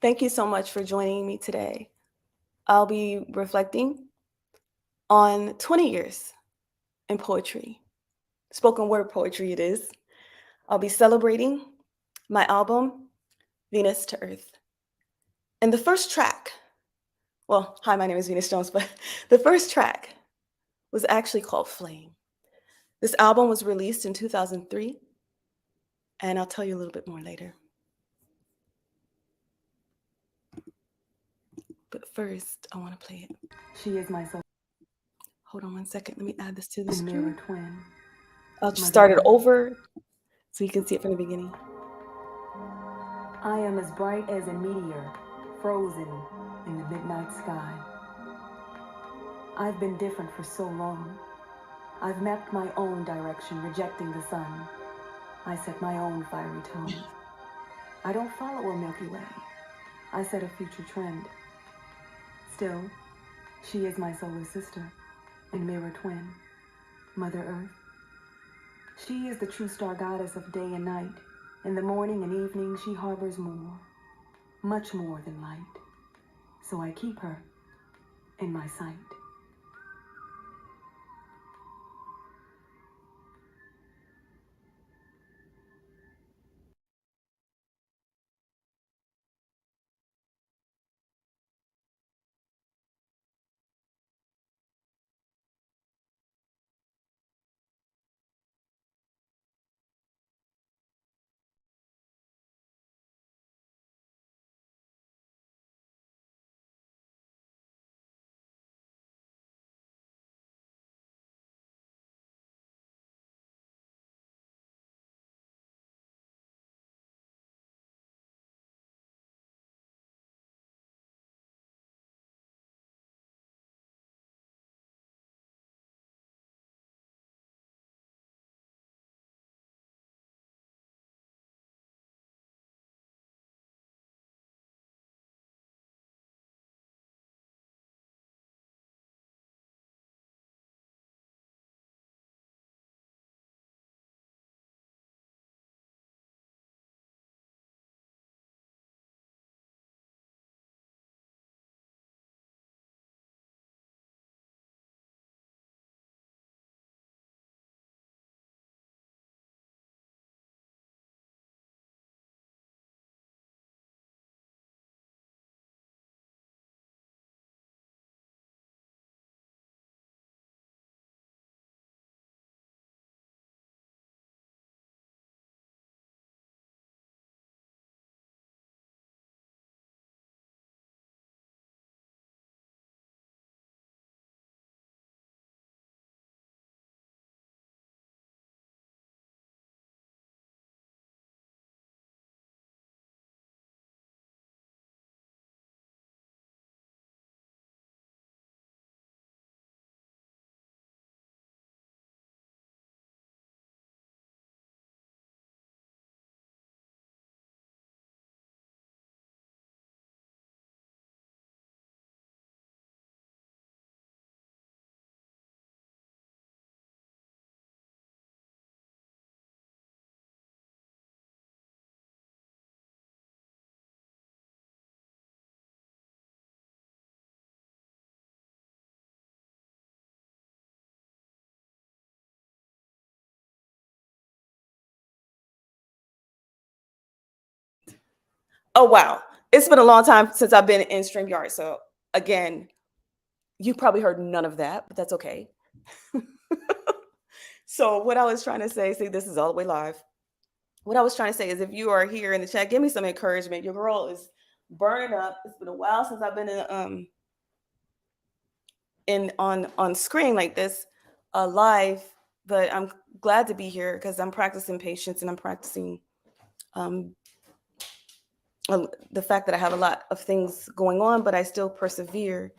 Thank you so much for joining me today. I'll be reflecting on 20 years in poetry, spoken word poetry it is. I'll be celebrating my album, Venus to Earth. And the first track, well, hi, my name is Venus Jones, but the first track was actually called Flame. This album was released in 2003, and I'll tell you a little bit more later. But first, I want to play it. She is my soul. Hold on one second. Let me add this to the screen. Twin. I'll just start it over so you can see it from the beginning. I am as bright as a meteor, frozen in the midnight sky. I've been different for so long. I've mapped my own direction, rejecting the sun. I set my own fiery tone. I don't follow a Milky Way. I set a future trend. Still, she is my solar sister and mirror twin, Mother Earth. She is the true star goddess of day and night. In the morning and evening, she harbors more, much more than light. So I keep her in my sight. Oh, wow. It's been a long time since I've been in StreamYard. So, again, you probably heard none of that, but that's okay. So, what I was trying to say, see, this is all the way live. What I was trying to say is if you are here in the chat, give me some encouragement. Your girl is burning up. It's been a while since I've been in on screen like this live, but I'm glad to be here because I'm practicing patience and I'm practicing um, the fact that I have a lot of things going on, but I still persevere.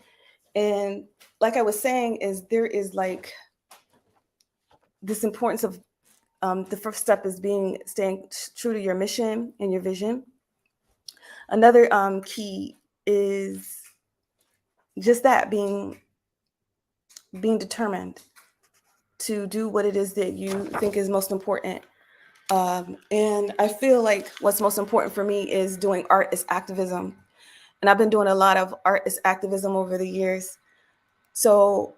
And like I was saying, is there is like this importance of the first step is staying true to your mission and your vision. Another key is just that being determined to do what it is that you think is most important. And I feel like what's most important for me is doing art as activism. And I've been doing a lot of artist activism over the years. So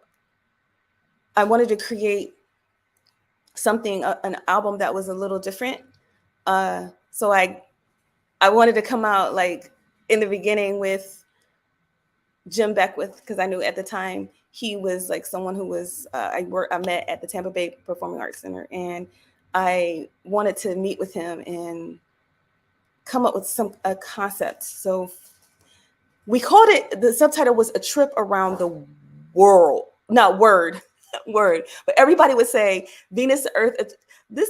I wanted to create something, an album that was a little different. So I wanted to come out like in the beginning with Jim Beckwith, because I knew at the time he was like someone who was I met at the Tampa Bay Performing Arts Center, and I wanted to meet with him and come up with a concept. So we called it, the subtitle was A Trip Around the World, not word, word, but everybody would say Venus to Earth. This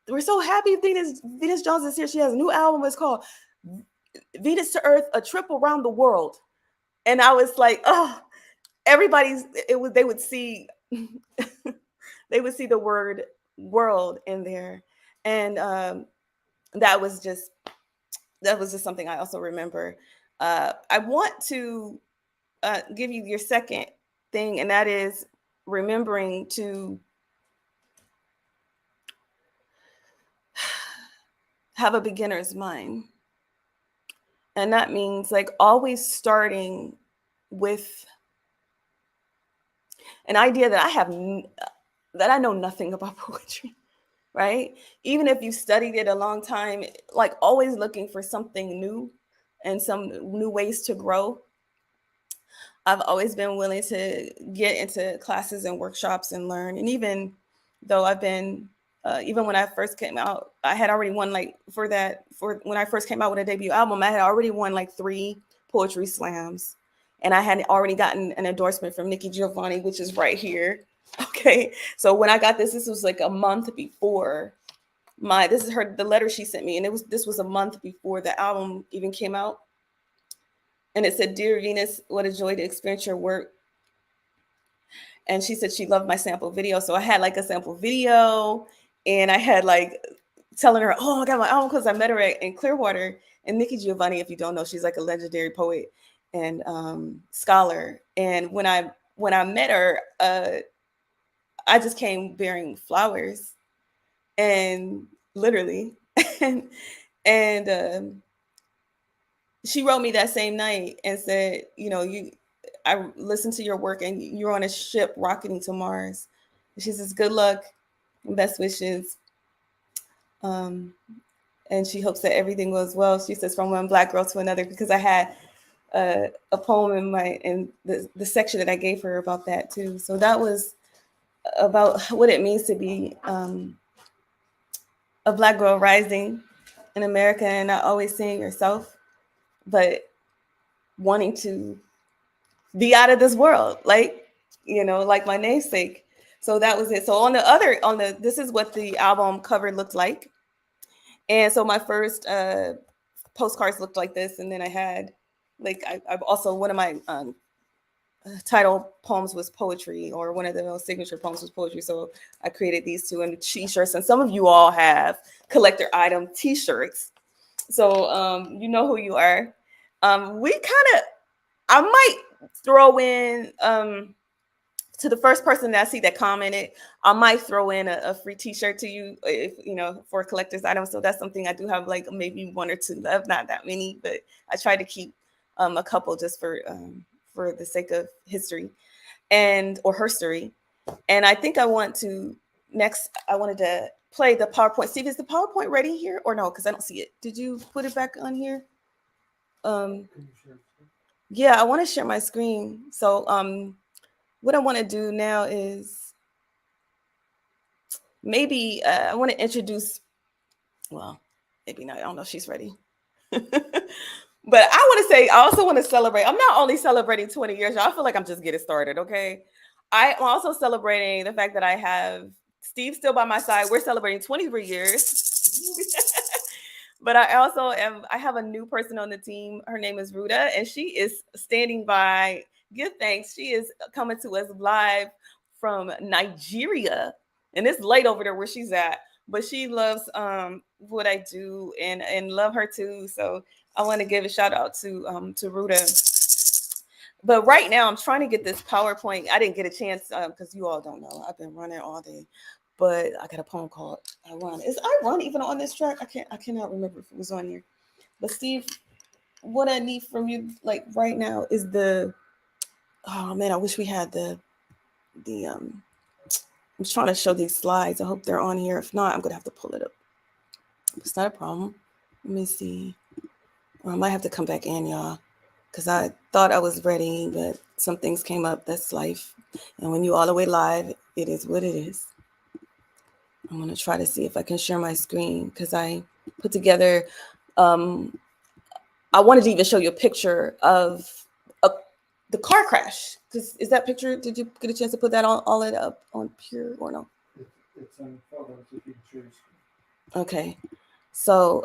we're so happy Venus Jones is here. She has a new album. It's called Venus to Earth, A Trip Around the World. And I was like, oh, they would see they would see the word world in there. And that was just something I also remember. I want to give you your second thing, and that is remembering to have a beginner's mind. And that means like always starting with an idea that I know nothing about poetry, right? Even if you studied it a long time, like always looking for something new and some new ways to grow. I've always been willing to get into classes and workshops and learn. And even though I've been, even when I first came out, I had already won like for when I first came out with a debut album, I had already won like 3 poetry slams. And I had already gotten an endorsement from Nikki Giovanni, which is right here. Okay. So when I got this was like a month before this is the letter she sent me. And this was a month before the album even came out. And it said, "Dear Venus, what a joy to experience your work." And she said she loved my sample video. So I had like a sample video, and I had like telling her, "Oh, I got my album," because I met her in Clearwater. And Nikki Giovanni, if you don't know, she's like a legendary poet and scholar. And when I met her, I just came bearing flowers, and literally, and she wrote me that same night and said, I listened to your work and you're on a ship rocketing to Mars. She says, good luck and best wishes. And she hopes that everything goes well. She says, from one Black girl to another, because I had a poem in the section that I gave her about that too. So that was about what it means to be a Black girl rising in America, and not always seeing yourself, but wanting to be out of this world, like my namesake. So that was it. So this is what the album cover looked like. And so my first postcards looked like this. And then I had I've also, one of my title poems was poetry, or one of the most signature poems was poetry. So I created these 2 and t-shirts, and some of you all have collector item t-shirts. So you know who you are. I might throw in to the first person that I see that commented, I might throw in a free t-shirt to you, if for a collector's item. So that's something I do have, like maybe 1 or 2 left, not that many, but I try to keep a couple just for the sake of history or herstory. And I think I wanted to play the PowerPoint. Steve, is the PowerPoint ready here or no? Because I don't see it. Did you put it back on here? Yeah, I want to share my screen. So what I want to do now is maybe I want to introduce, well, maybe not. I don't know if she's ready. But I also want to celebrate. I'm not only celebrating 20 years, y'all. I feel like I'm just getting started, okay? I'm also celebrating the fact that I have Steve still by my side. We're celebrating 23 years. But I have a new person on the team. Her name is Ruda, and she is standing by. Give thanks. She is coming to us live from Nigeria. And it's late over there where she's at. But she loves what I do and love her too. So I want to give a shout out to Ruda. But right now I'm trying to get this PowerPoint. I didn't get a chance because you all don't know. I've been running all day. But I got a poem called I Run. Is I Run even on this track? I cannot remember if it was on here. But Steve, what I need from you, like right now, is oh man, I wish we had the I'm trying to show these slides. I hope they're on here. If not, I'm gonna have to pull it up. It's not a problem. Let me see. Or I might have to come back in, y'all, because I thought I was ready, but some things came up. That's life. And when you all the way live, it is what it is. I'm gonna try to see if I can share my screen because I put together. I wanted to even show you a picture of the car crash. Is that picture? Did you get a chance to put that all it up on Pure or no? It's on photos if you can share. Okay. So,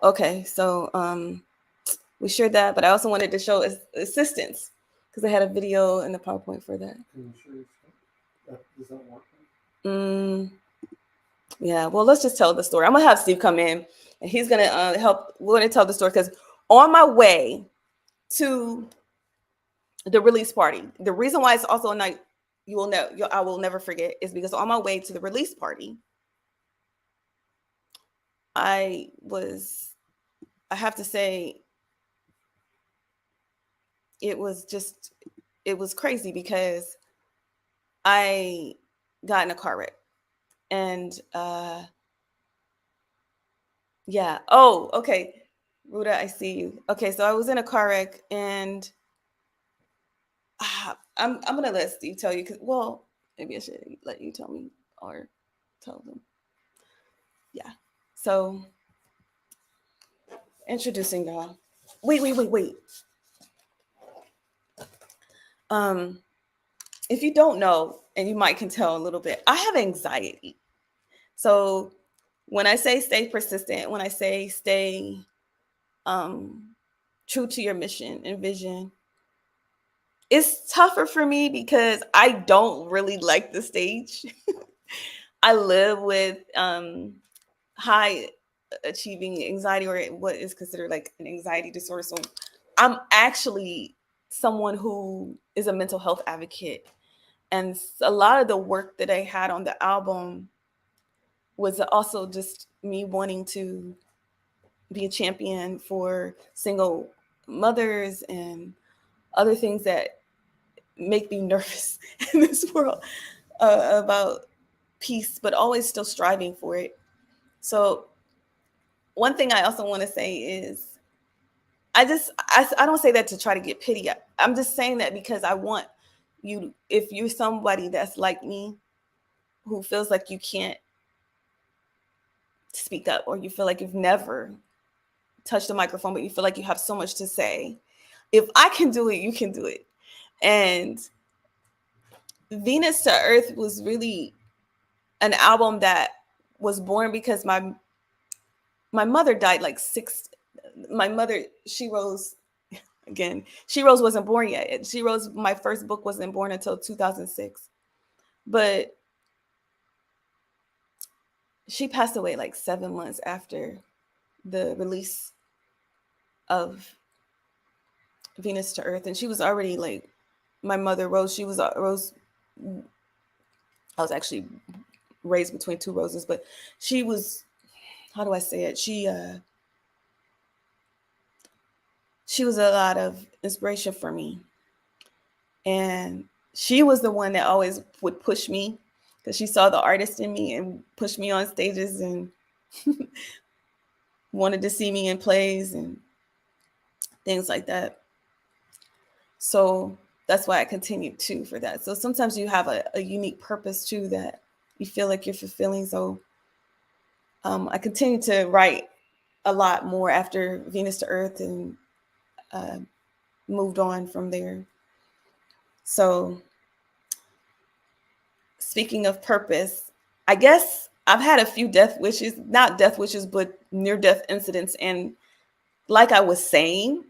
okay. So, we shared that, but I also wanted to show assistance because I had a video and the PowerPoint for that. Can you share that? Does that work? Yeah. Well, let's just tell the story. I'm gonna have Steve come in, and he's gonna help. We're gonna tell the story because on my way to the release party, the reason why it's also a night I will never forget is because on my way to the release party, I have to say, it was crazy because I got in a car wreck and yeah. Oh, okay. Ruda, I see you. Okay, so I was in a car wreck and I'm gonna let Steve tell you because maybe I should let you tell me or tell them. Yeah. So introducing y'all. Wait. If you don't know, and you might can tell a little bit, I have anxiety. So when I say stay persistent, when I say stay true to your mission and vision, it's tougher for me because I don't really like the stage. I live with high achieving anxiety, or what is considered like an anxiety disorder. So I'm actually someone who is a mental health advocate. And a lot of the work that I had on the album was also just me wanting to be a champion for single mothers and other things that make me nervous in this world about peace, but always still striving for it. So one thing I also want to say is I don't say that to try to get pity. I'm just saying that because I want you, if you're somebody that's like me, who feels like you can't speak up, or you feel like you've never touched the microphone, but you feel like you have so much to say, if I can do it, you can do it. And Venus to Earth was really an album that was born because my mother died like my mother, She Rose, again, She Rose wasn't born yet. She Rose, my first book, wasn't born until 2006. But she passed away like 7 months after the release of Venus to Earth. And she was already like, my mother, Rose, Rose, I was actually raised between two roses, but she was, how do I say it? She was a lot of inspiration for me. And she was the one that always would push me because she saw the artist in me and pushed me on stages and wanted to see me in plays and things like that. So that's why I continued too for that. So sometimes you have a unique purpose too that you feel like you're fulfilling. So I continued to write a lot more after Venus to Earth and moved on from there. So speaking of purpose, I guess I've had a few not death wishes, but near death incidents. And like I was saying,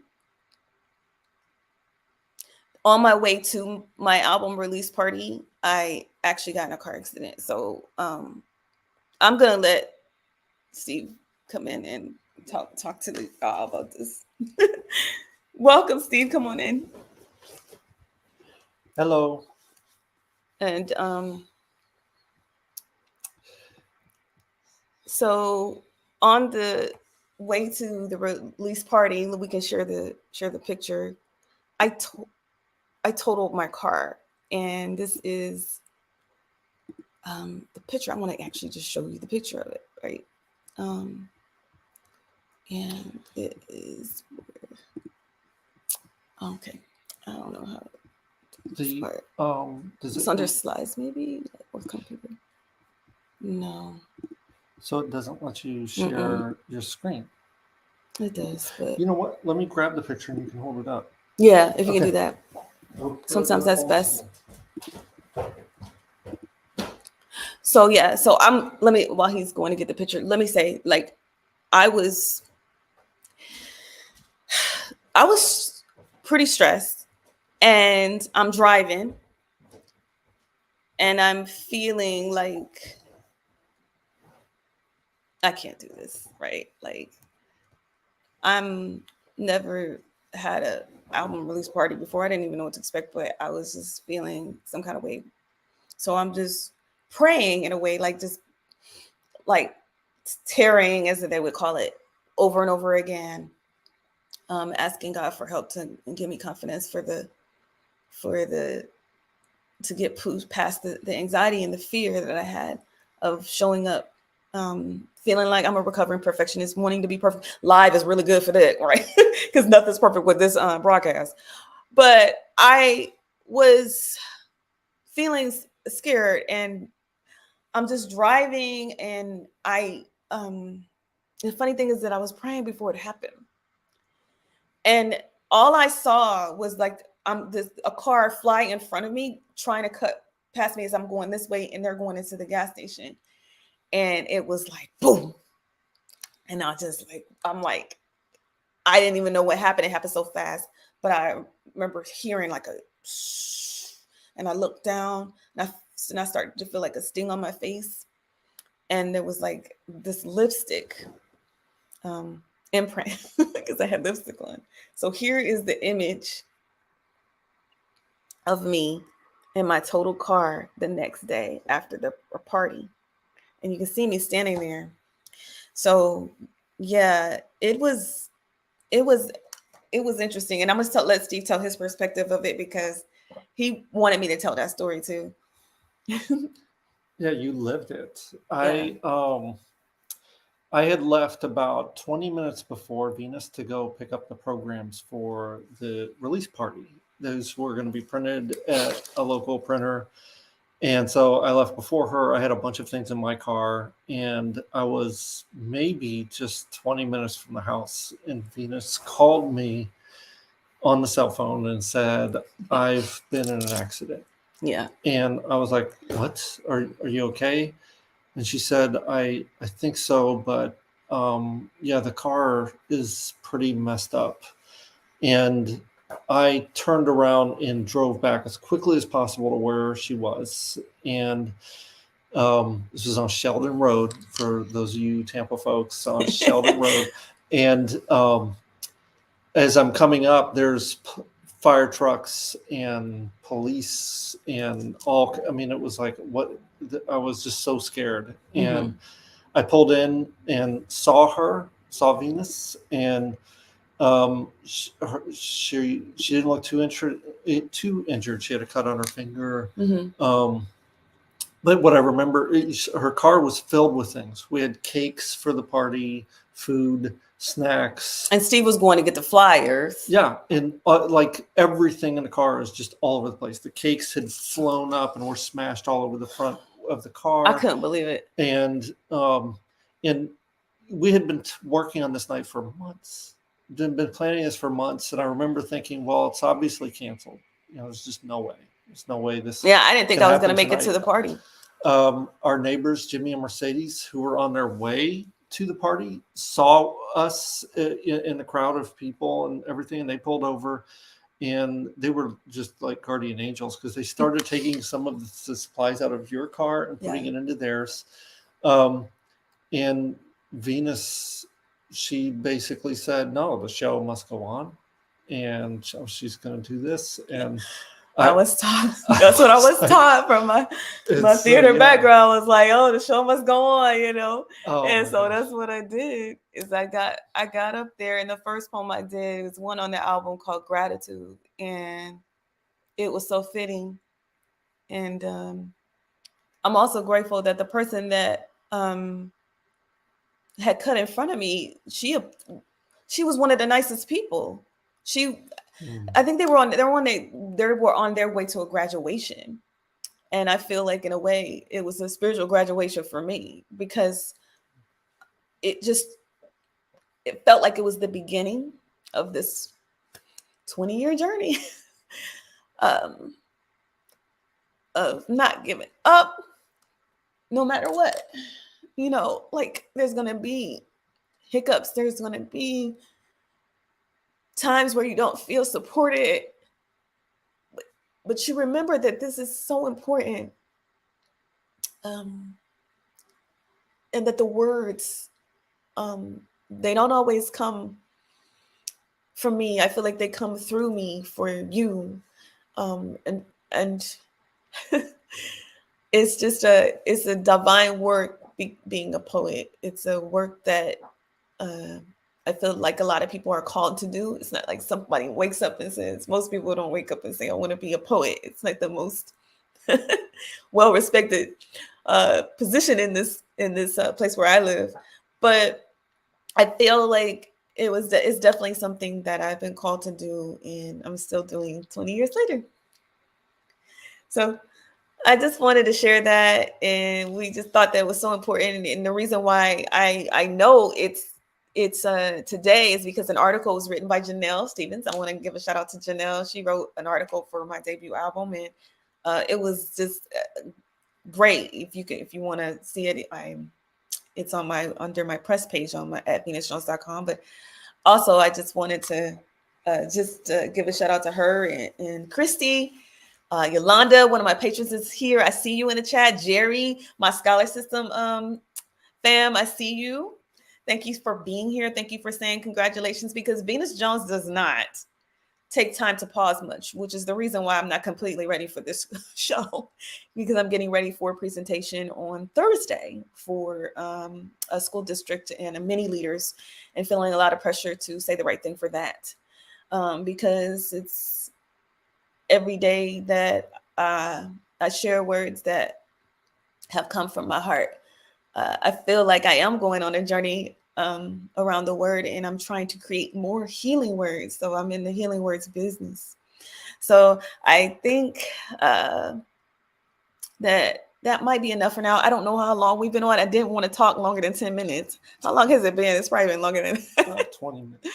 on my way to my album release party, I actually got in a car accident. So I'm gonna let Steve come in and talk to y'all about this. Welcome, Steve. Come on in. Hello. And so on the way to the release party, we can share the picture. I totaled my car, and this is the picture. I want to actually just show you the picture of it, right? And it is okay. I don't know how. Does it's it under slides, maybe, or computer? No. So it doesn't let you share your screen. It does, but you know what? Let me grab the picture and you can hold it up. Yeah, if you can do that. Sometimes that's best. So yeah, so while he's going to get the picture, let me say, like, I was pretty stressed, and I'm driving, and I'm feeling like I can't do this, right? Like, I'm never had a album release party before. I didn't even know what to expect, but I was just feeling some kind of way. So I'm just praying in a way, like just like tearing, as they would call it, over and over again, asking God for help to give me confidence to get past the anxiety and the fear that I had of showing up, feeling like I'm a recovering perfectionist, wanting to be perfect. Live is really good for that, right? Because nothing's perfect with this broadcast. But I was feeling scared, and I'm just driving, and the funny thing is that I was praying before it happened, and all I saw was like a car fly in front of me, trying to cut past me as I'm going this way, and they're going into the gas station, and it was like boom, and I'm like, I didn't even know what happened. It happened so fast, but I remember hearing like a shh, and I looked down, and I started to feel like a sting on my face, and there was like this lipstick imprint because I had lipstick on. So here is the image of me in my total car the next day after the party, and you can see me standing there. So yeah, it was interesting, and I'm gonna let Steve tell his perspective of it, because he wanted me to tell that story too. Yeah, you lived it. Yeah. I had left about 20 minutes before Venus to go pick up the programs for the release party. Those were going to be printed at a local printer. And so I left before her. I had a bunch of things in my car, and I was maybe just 20 minutes from the house. And Venus called me on the cell phone and said, I've been in an accident. Yeah. And I was like, what? Are you okay? And she said, I think so, but yeah, the car is pretty messed up. And I turned around and drove back as quickly as possible to where she was. And this was on Sheldon Road, for those of you Tampa folks, on Sheldon Road. And as I'm coming up, there's fire trucks and police and all. I mean, it was like, what? I was just so scared. And I pulled in and saw Venus, and she didn't look too injured. She had a cut on her finger. But what I remember, her car was filled with things. We had cakes for the party, food, snacks. And Steve was going to get the flyers. Yeah, and like everything in the car is just all over the place. The cakes had flown up and were smashed all over the front of the car. I couldn't believe it. And we had been working on this night for months. Been planning this for months, and I remember thinking, well, it's obviously canceled. There's just no way. There's no way this. Yeah, I didn't think I was going to make it to the party. Our neighbors, Jimmy and Mercedes, who were on their way to the party, saw us in the crowd of people and everything, and they pulled over, and they were just like guardian angels, because they started taking some of the supplies out of your car and putting it into theirs. And Venus, she basically said, no, the show must go on, and she's going to do this. And I was taught. That's what I was taught from my theater background. Was like, oh, the show must go on, you know. Oh, and so that's what I did. Is I got up there, and the first poem I did was one on the album called Gratitude, and it was so fitting. And I'm also grateful that the person that had cut in front of me, she was one of the nicest people. I think they were on their way to a graduation. And I feel like in a way it was a spiritual graduation for me, because it felt like it was the beginning of this 20-year journey of not giving up no matter what. You know, like there's going to be hiccups. There's going to be times where you don't feel supported. But you remember that this is so important. And that the words, they don't always come from me. I feel like they come through me for you. And it's a divine work being a poet. It's a work that I feel like a lot of people are called to do. It's not like somebody wakes up and says, most people don't wake up and say, I want to be a poet. It's like the most well-respected position in this place where I live. But I feel like it's definitely something that I've been called to do, and I'm still doing 20 years later. So I just wanted to share that, and we just thought that was so important. And the reason why I know it's today is because an article was written by Janelle Stevens. I want to give a shout out to Janelle. She wrote an article for my debut album, and it was just great. If you want to see it, it's on under my press page at venusjones.com. But also, I just wanted to give a shout out to her and Christy. Yolanda, one of my patrons, is here. I see you in the chat. Jerry, my Scholar System fam, I see you. Thank you for being here. Thank you for saying congratulations, because Venus Jones does not take time to pause much, which is the reason why I'm not completely ready for this show, because I'm getting ready for a presentation on Thursday for a school district and a mini leaders, and feeling a lot of pressure to say the right thing for that, because it's every day that I share words that have come from my heart. I feel like I am going on a journey around the word, and I'm trying to create more healing words. So I'm in the healing words business. So I think that might be enough for now. I don't know how long we've been on. I didn't want to talk longer than 10 minutes. How long has it been? It's probably been longer than 20 minutes.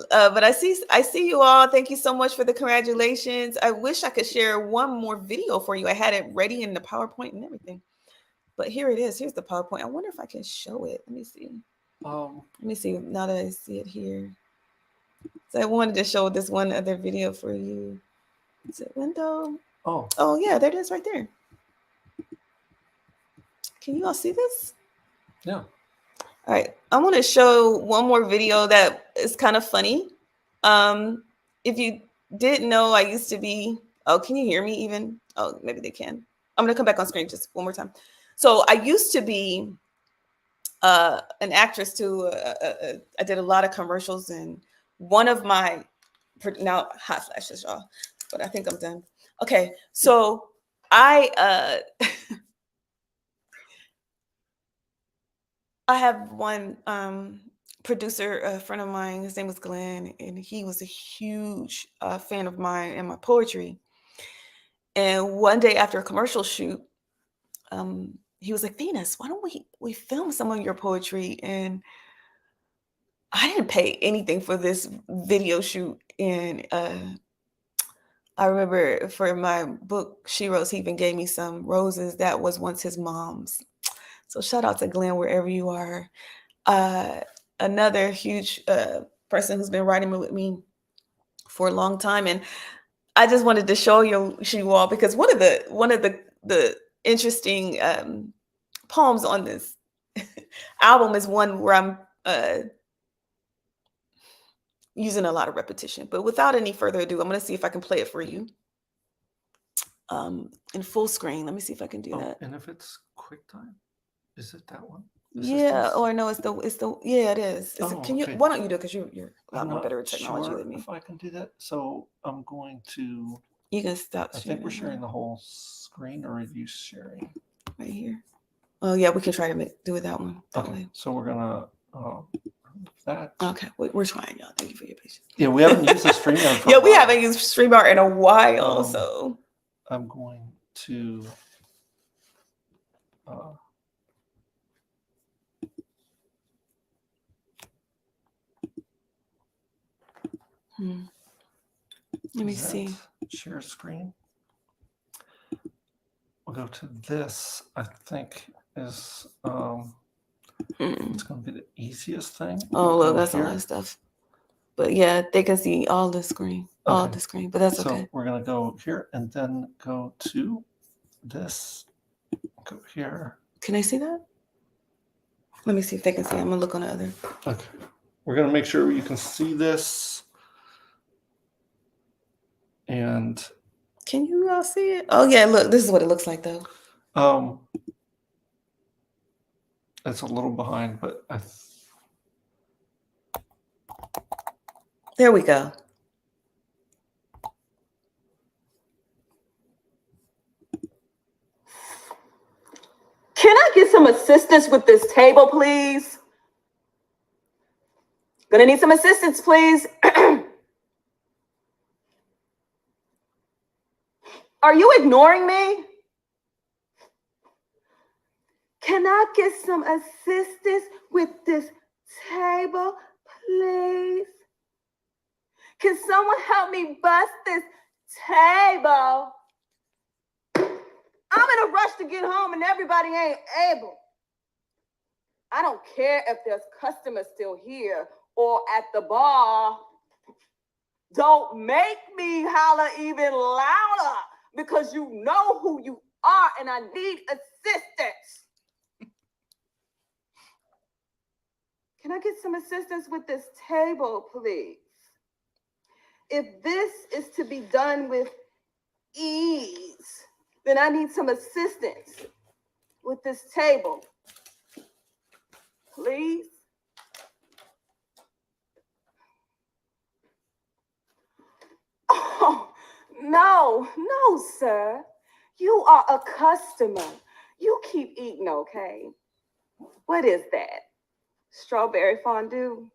But I see you all. Thank you so much for the congratulations. I wish I could share one more video for you. I had it ready in the PowerPoint and everything. But here it is. Here's the PowerPoint. I wonder if I can show it. Let me see. Let me see now that I see it here. So I wanted to show this one other video for you. Is it window? Oh yeah, there it is right there. Can you all see this? Yeah. All right, I want to show one more video that is kind of funny. If you didn't know, I used to be, can you hear me even? Oh, maybe they can. I'm gonna come back on screen just one more time. So I used to be an actress too. I did a lot of commercials, and one of my, now hot flashes, y'all, but I think I'm done. Okay, so I have one producer, a friend of mine, his name was Glenn, and he was a huge fan of mine and my poetry. And one day after a commercial shoot, he was like, Venus, why don't we film some of your poetry? And I didn't pay anything for this video shoot. And I remember for my book, She Rose, he even gave me some roses that was once his mom's. So shout out to Glenn, wherever you are. Another huge person who's been writing with me for a long time. And I just wanted to show you all, because one of the interesting poems on this album is one where I'm using a lot of repetition. But without any further ado, I'm going to see if I can play it for you in full screen. Let me see if I can do that. And if it's QuickTime, is it that one? Yeah. Oh, I know it's the yeah, it is. Can you? Okay. Why don't you do it? Because you're a lot more better at technology sure than me. if I can do that. So I'm going to. You can stop. I think we're sharing the whole screen, or are you sharing? Right here. Oh yeah, we can try to do it that one. That way. So we're gonna that. Okay, we're trying, y'all. Thank you for your patience. Yeah, we haven't used the StreamYard for yeah, we haven't used StreamYard in a while, so I'm going to let me see. Share screen. We'll go to this. I think is it's going to be the easiest thing. Oh, look, that's a lot of stuff. But yeah, they can see all the screen, all the screen. But that's okay. So we're going to go here and then go to this. Go here. Can I see that? Let me see if they can see. I'm going to look on the other. Okay. We're going to make sure you can see this. And can you all see it? Oh yeah, look, this is what it looks like though. It's a little behind, but there we go. Can I get some assistance with this table, please? Gonna need some assistance, please. Are you ignoring me? Can I get some assistance with this table, please? Can someone help me bust this table? I'm in a rush to get home and everybody ain't able. I don't care if there's customers still here or at the bar. Don't make me holler even louder because you know who you are and I need assistance. Can I get some assistance with this table, please? If this is to be done with ease, then I need some assistance with this table. Please. Oh, no, sir. You are a customer. You keep eating, okay? What is that? Strawberry fondue?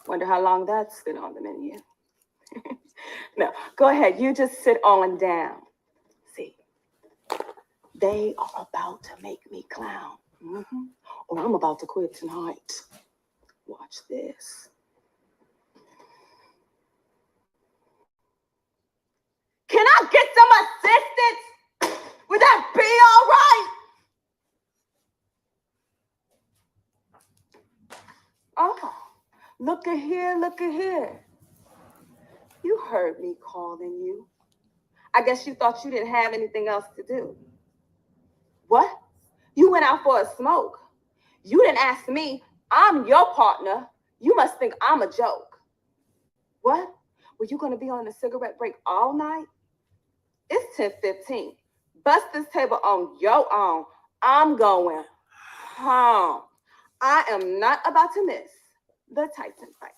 Wonder how long that's been on the menu. No, go ahead. You just sit on down. See, they are about to make me clown. Or I'm about to quit tonight. Watch this. Can I get some assistance? Would that be all right? Oh, look at here. You heard me calling you. I guess you thought you didn't have anything else to do. What? You went out for a smoke. You didn't ask me. I'm your partner. You must think I'm a joke. What? Were you going to be on a cigarette break all night? It's 10:15. Bust this table on your own. I'm going home. I am not about to miss the Tyson fight.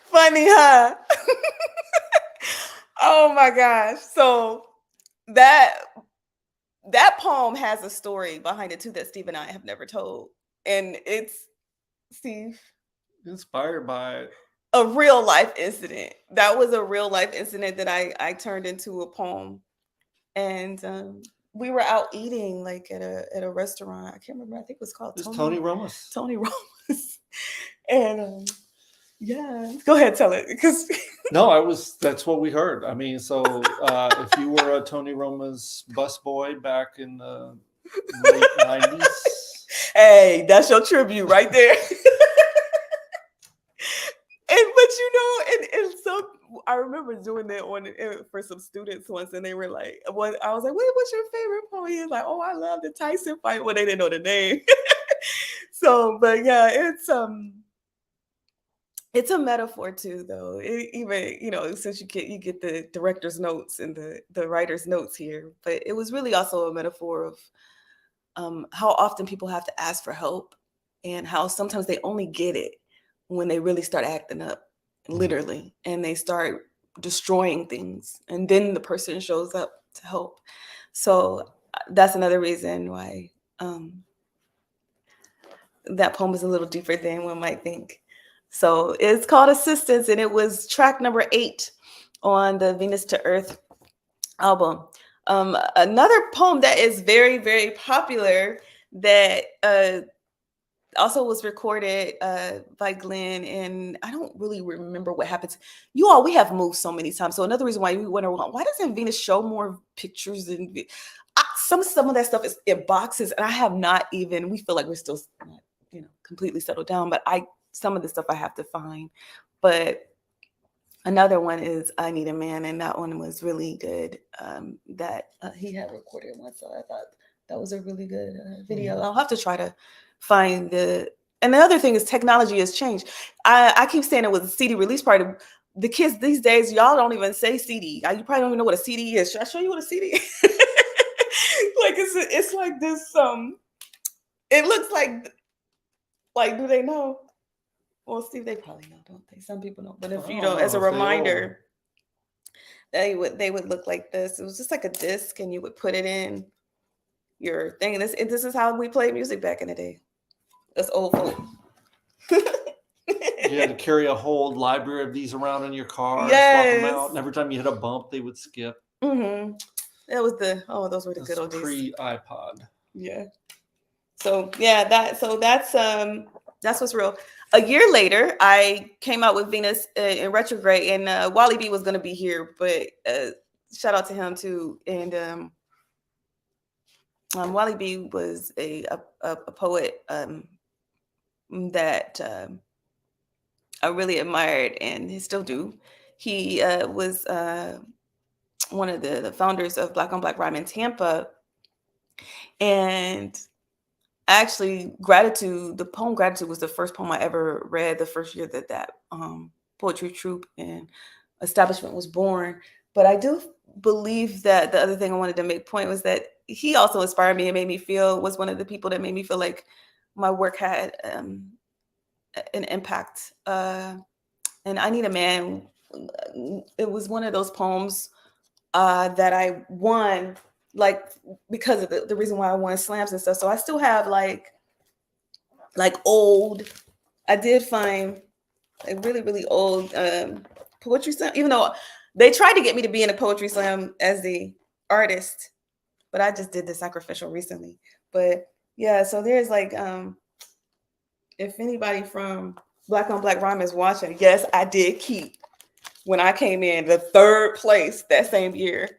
Funny, huh? Oh my gosh. So that poem has a story behind it too that Steve and I have never told. And it's, Steve, inspired by a real life incident. That was a real life incident that I turned into a poem. And we were out eating like at a restaurant. I can't remember. I think it was called Tony Roma's. Tony Roma's. And yeah, go ahead, tell it. Because no, that's what we heard. I mean, so if you were a Tony Roma's busboy back in the late 90s. Hey, that's your tribute right there. But you know, and so I remember doing that for some students once, and they were like, "What?" I was like, "What's your favorite poem?" He was like, "Oh, I love the Tyson fight." Well, they didn't know the name. So, but yeah, it's a metaphor too, though. Even since you get the director's notes and the writer's notes here, but it was really also a metaphor of how often people have to ask for help, and how sometimes they only get it when they really start acting up, literally, and they start destroying things, and then the person shows up to help. So that's another reason why that poem is a little deeper than one might think. So it's called Assistance, and it was track number 8 on the Venus to Earth album. Another poem that is very, very popular that also was recorded by Glenn, and I don't really remember what happens. You all, we have moved so many times. So another reason why we wonder, why doesn't Venus show more pictures? And some of that stuff is in boxes, and I have not even. We feel like we're still not, completely settled down, but some of the stuff I have to find. But another one is I Need a Man, and that one was really good. That he had recorded one, so I thought that was a really good video. I'll have to try to find the. And the other thing is technology has changed. I keep saying it was a CD release party. The kids these days, y'all don't even say CD. You probably don't even know what a CD is. Should I show you what a CD is? Like it's like this. It looks like, do they know? Well, Steve, they probably know, don't they? Some people know. But if you don't, as a reminder, they would look like this. It was just like a disc, and you would put it in your thing. This is how we played music back in the day. That's old folk. You had to carry a whole library of these around in your car, yes. And swap them out, and every time you hit a bump, they would skip. That was those were the good old days. Pre-iPod. Yeah. So yeah, that's what's real. A year later, I came out with Venus in retrograde, and Wally B was going to be here, but shout out to him too. And Wally B was a poet that I really admired, and he still do. He was one of the founders of Black on Black Rhyme in Tampa, and actually, the poem Gratitude was the first poem I ever read the first year that poetry troupe and establishment was born. But I do believe that the other thing I wanted to make point was that he also inspired me and was one of the people that made me feel like my work had an impact. And I Need a Man, it was one of those poems that I won, like, because of the reason why I won slams and stuff. So I still have like old, I did find like really, really old poetry slam, even though they tried to get me to be in a poetry slam as the artist, but I just did the sacrificial recently. But yeah, so there's like, if anybody from Black on Black Rhyme is watching, yes, I did keep, when I came in, the 3rd place that same year.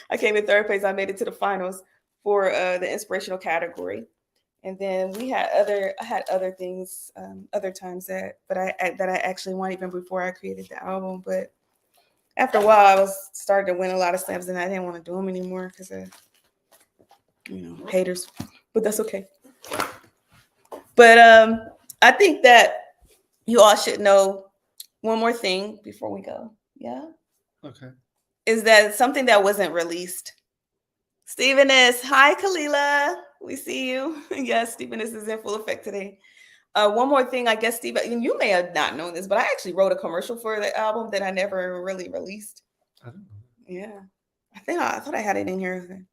I came in 3rd place. I made it to the finals for the inspirational category, and then I had other things, other times that I actually won even before I created the album. But after a while, I started to win a lot of slams, and I didn't want to do them anymore because of haters. But that's okay. But I think that you all should know one more thing before we go. Yeah. Okay. Is that something that wasn't released? Stepheness. Hi, Kalila. We see you. Yes, Stepheness is in full effect today. One more thing, I guess, Steve, and you may have not known this, but I actually wrote a commercial for the album that I never really released. I don't know. Yeah. I thought I had it in here.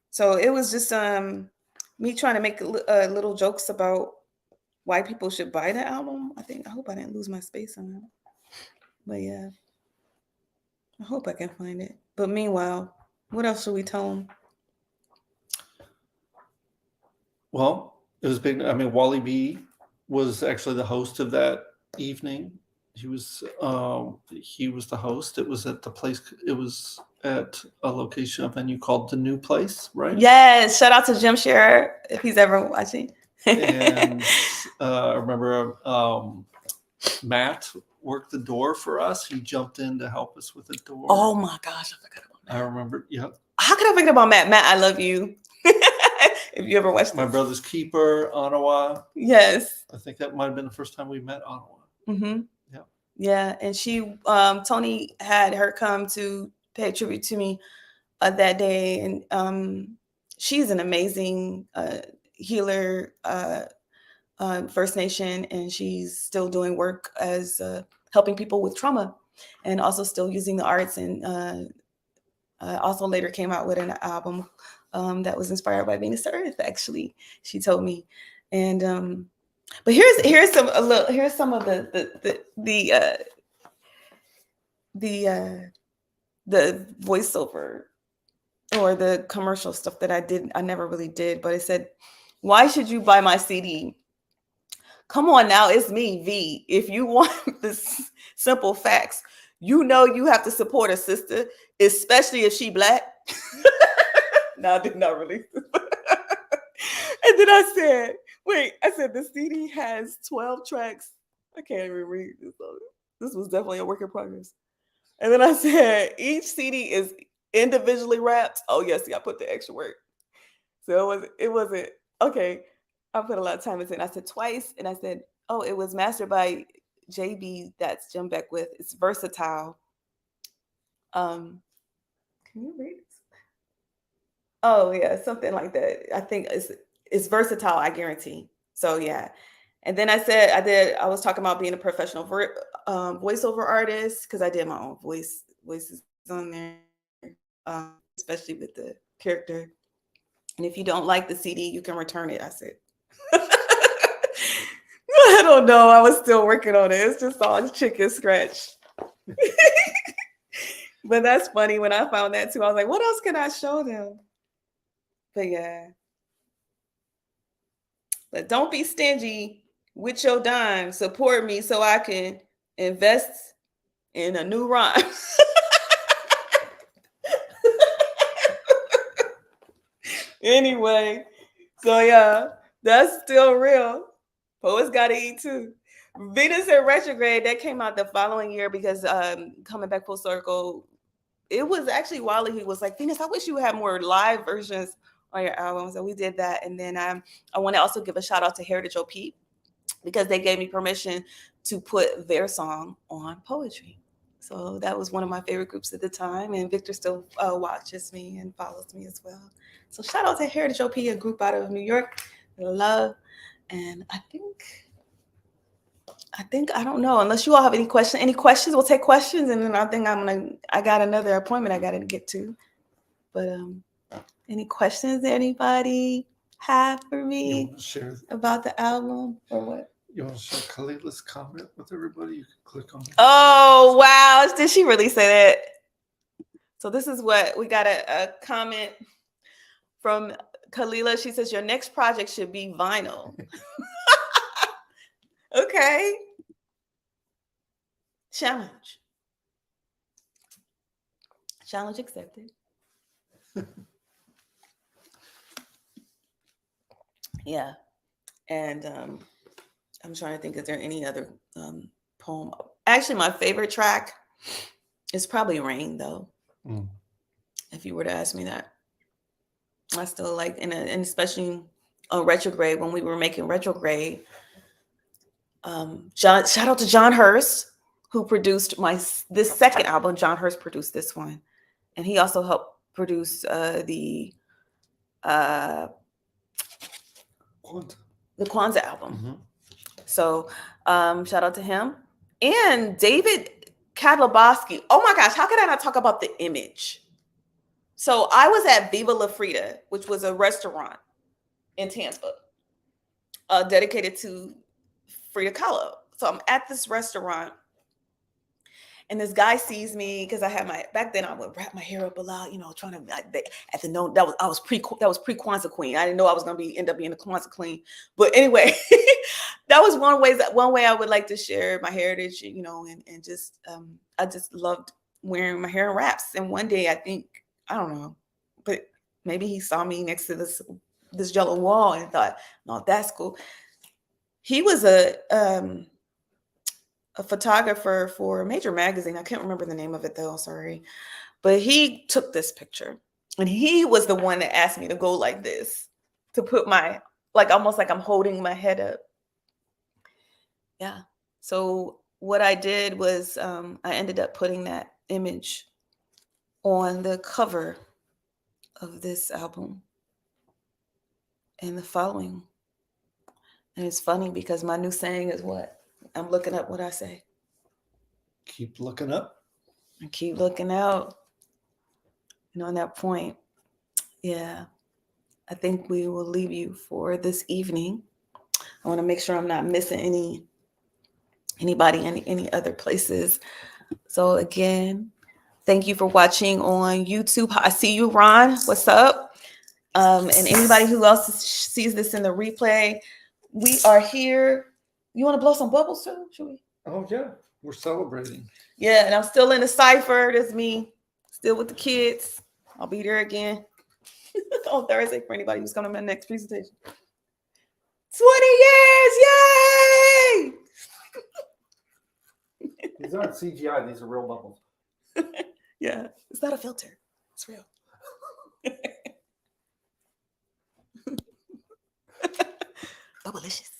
So it was just me trying to make little jokes about why people should buy the album. I hope I didn't lose my space on that. But yeah. I hope I can find it. But meanwhile, what else should we tell them? Well, it was big. I mean, Wally B was actually the host of that evening. He was the host. It was at the place. It was at a location, a venue called The New Place, right? Yes. Shout out to Jim Scherer if he's ever watching. And I remember Matt worked the door for us. He jumped in to help us with the door. Oh my gosh, I forgot about Matt. I remember. Yeah. How could I forget about Matt? Matt, I love you. If you ever watched My Brother's Keeper, Ottawa. Yes. I think that might have been the first time we met Ottawa. Mm-hmm. Yeah. Yeah, and she, Tony had her come to pay tribute to me that day, and she's an amazing healer, First Nation, and she's still doing work as helping people with trauma, and also still using the arts, and also later came out with an album that was inspired by Venus to Earth. Actually, she told me, and but here's some of the voiceover or the commercial stuff that I never really did, but it said, "Why should you buy my CD? Come on now, it's me, V. If you want this simple facts, you know you have to support a sister, especially if she Black." No, I did not release this. And then I said, the CD has 12 tracks. I can't even read this. This was definitely a work in progress. And then I said, each CD is individually wrapped. Oh, yes, I put the extra work. So it wasn't, okay, I put a lot of time into it. I said twice, and I said, oh, it was mastered by JB, that's Jim Beckwith. It's versatile. Can you read this? Oh, yeah, something like that. I think it's versatile, I guarantee. So, yeah. And then I was talking about being a professional voiceover artist, because I did my own voices on there, especially with the character. And if you don't like the CD, you can return it. I said, I don't know. I was still working on it. It's just all chicken scratch. But that's funny. When I found that too, I was like, what else can I show them? But yeah. But don't be stingy with your dime. Support me so I can invest in a new rhyme. Anyway, so yeah, that's still real. Poets gotta eat too. Venus in retrograde, that came out the following year, because coming back full circle, it was actually Wally who was like, Venus, I wish you had more live versions on your album. So we did that. And then I want to also give a shout out to Heritage OP, because they gave me permission to put their song on poetry. So that was one of my favorite groups at the time. And Victor still watches me and follows me as well. So shout out to Heritage OP, a group out of New York that I love. And I don't know, unless you all have any questions, we'll take questions. And then I think I got another appointment I got to get to. But any questions anybody have for me about the album or what? You want to share Khalila's comment with everybody? You can click on it. Oh, wow. Did she really say that? So this is what we got, a comment from Khalila. She says, your next project should be vinyl. Okay. Challenge accepted. Yeah. And I'm trying to think, is there any other poem? Actually, my favorite track is probably Rain, though. If you were to ask me that. I still like, and especially on Retrograde, when we were making Retrograde, shout out to John Hurst, who produced this second album. John Hurst produced this one, and he also helped produce the Kwanzaa album. Mm-hmm. So shout out to him. And David Kadlubowski. Oh my gosh, how could I not talk about The Image? So I was at Viva La Frida, which was a restaurant in Tampa dedicated to Frida Kahlo. So I'm at this restaurant, and this guy sees me, because I had back then I would wrap my hair up a lot, trying to that was pre Kwanzaa queen. I didn't know I was gonna end up being a Kwanzaa queen, but anyway, that was one way I would like to share my heritage, and just I just loved wearing my hair in wraps. And one day I don't know, but maybe he saw me next to this yellow wall and thought, no, that's cool. He was a photographer for a major magazine. I can't remember the name of it though, sorry. But he took this picture and he was the one that asked me to go like this, to put my, like almost like I'm holding my head up. Yeah. So what I did was I ended up putting that image on the cover of this album and the following. And it's funny because my new saying is what? I'm looking up what I say. Keep looking up. And keep looking out. And on that point, yeah, I think we will leave you for this evening. I want to make sure I'm not missing anybody, any other places. So again, thank you for watching on YouTube. I see you, Ron. What's up? And anybody who else sees this in the replay, we are here. You want to blow some bubbles too? Should we? Oh yeah, we're celebrating. Yeah, and I'm still in the cipher. That's me, still with the kids. I'll be there again on Thursday for anybody who's coming to my next presentation. 20 years, yay! These aren't CGI, these are real bubbles. Yeah, it's not a filter. It's real. Bubblicious.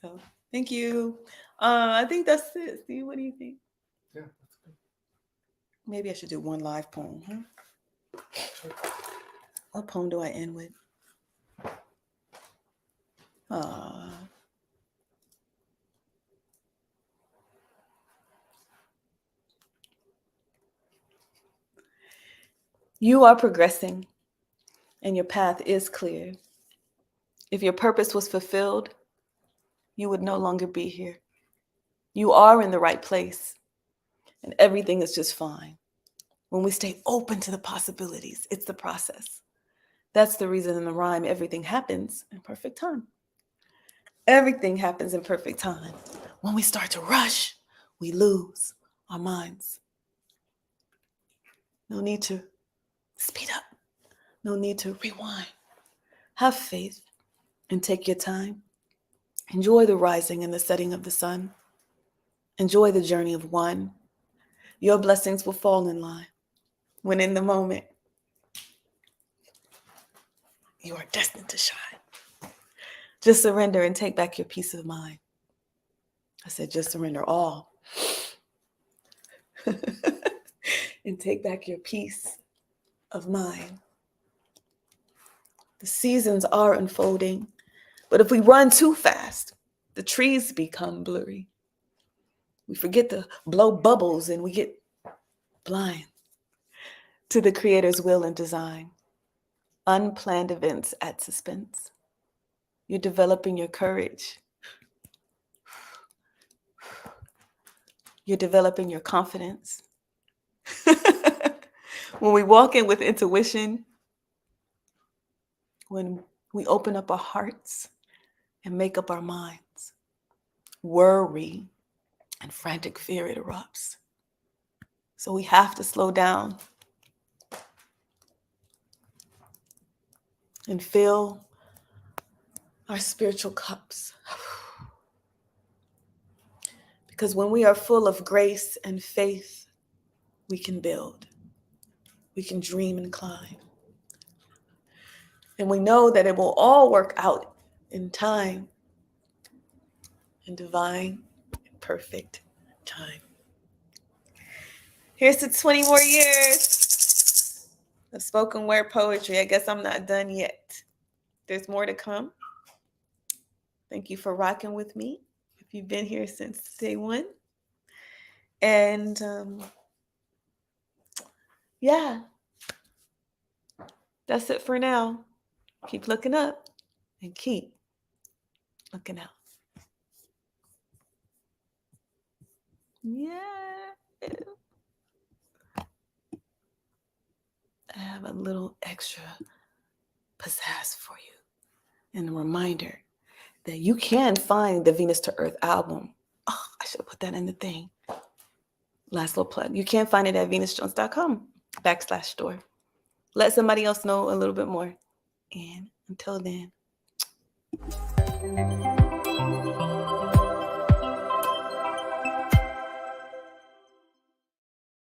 So, thank you. I think that's it. Steve, what do you think? Yeah, that's good. Maybe I should do one live poem, huh? Sure. What poem do I end with? You are progressing and your path is clear. If your purpose was fulfilled, you would no longer be here. You are in the right place and everything is just fine. When we stay open to the possibilities, it's the process. That's the reason in the rhyme, everything happens in perfect time. Everything happens in perfect time. When we start to rush, we lose our minds. No need to speed up. No need to rewind. Have faith and take your time. Enjoy the rising and the setting of the sun. Enjoy the journey of one. Your blessings will fall in line. When in the moment, you are destined to shine. Just surrender and take back your peace of mind. I said, just surrender all. And take back your peace of mind. The seasons are unfolding, but if we run too fast, the trees become blurry. We forget to blow bubbles and we get blind to the Creator's will and design. Unplanned events add suspense. You're developing your courage. You're developing your confidence. When we walk in with intuition, when we open up our hearts and make up our minds, worry and frantic fear erupts. So we have to slow down and fill our spiritual cups. Because when we are full of grace and faith, we can build. We can dream and climb. And we know that it will all work out in time, in divine, perfect time. Here's to 20 more years of spoken word poetry. I guess I'm not done yet. There's more to come. Thank you for rocking with me if you've been here since day one. And yeah, that's it for now. Keep looking up and keep looking out. Yeah. I have a little extra pizzazz for you and a reminder that you can find the Venus to Earth album. Oh, I should have put that in the thing. Last little plug. You can find it at venusjones.com/store. Let somebody else know a little bit more. And until then.